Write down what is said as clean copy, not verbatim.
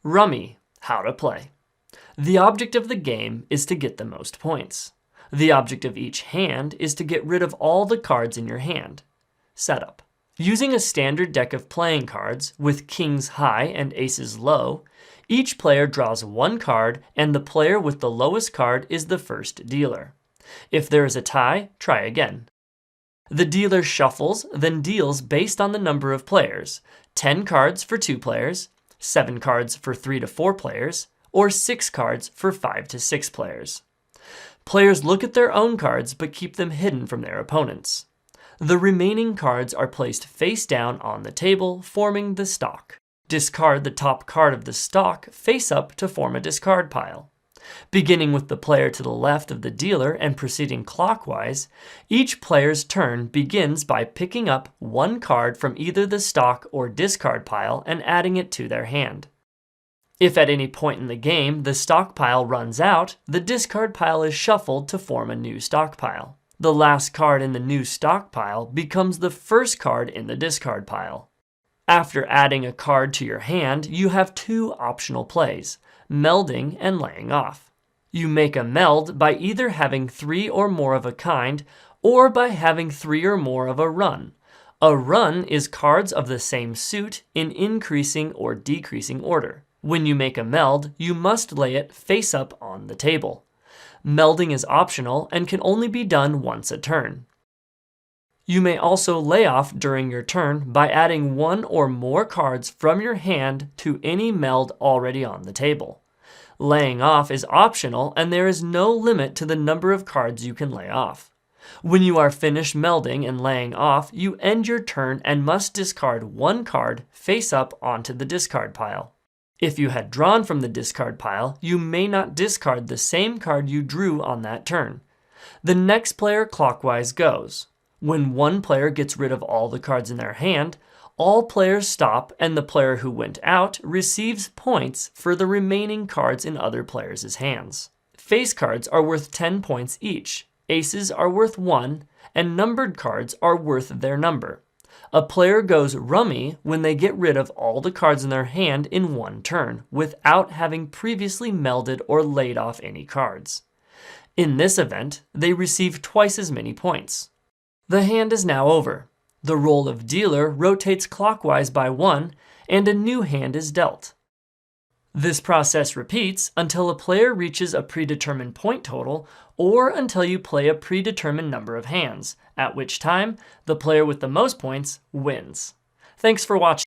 Rummy, how to play. The object of the game is to get the most points. The object of each hand is to get rid of all the cards in your hand. Setup. Using a standard deck of playing cards with kings high and aces low, each player draws one card and the player with the lowest card is the first dealer. If there is a tie, try again. The dealer shuffles, then deals based on the number of players, 10 cards for 2 players, 7 cards for 3 to 4 players, or 6 cards for 5 to 6 players. Players look at their own cards but keep them hidden from their opponents. The remaining cards are placed face down on the table, forming the stock. Discard the top card of the stock face up to form a discard pile. Beginning with the player to the left of the dealer and proceeding clockwise, each player's turn begins by picking up one card from either the stock or discard pile and adding it to their hand. If at any point in the game the stock pile runs out, the discard pile is shuffled to form a new stock pile. The last card in the new stock pile becomes the first card in the discard pile. After adding a card to your hand, you have 2 optional plays, melding and laying off. You make a meld by either having 3 or more of a kind, or by having 3 or more of a run. A run is cards of the same suit in increasing or decreasing order. When you make a meld, you must lay it face up on the table. Melding is optional and can only be done once a turn. You may also lay off during your turn by adding 1 or more cards from your hand to any meld already on the table. Laying off is optional and there is no limit to the number of cards you can lay off. When you are finished melding and laying off, you end your turn and must discard 1 card face up onto the discard pile. If you had drawn from the discard pile, you may not discard the same card you drew on that turn. The next player clockwise goes. When one player gets rid of all the cards in their hand, all players stop and the player who went out receives points for the remaining cards in other players' hands. Face cards are worth 10 points each, aces are worth 1, and numbered cards are worth their number. A player goes rummy when they get rid of all the cards in their hand in one turn, without having previously melded or laid off any cards. In this event, they receive twice as many points. The hand is now over. The role of dealer rotates clockwise by 1, and a new hand is dealt. This process repeats until a player reaches a predetermined point total or until you play a predetermined number of hands, at which time the player with the most points wins. Thanks for watching.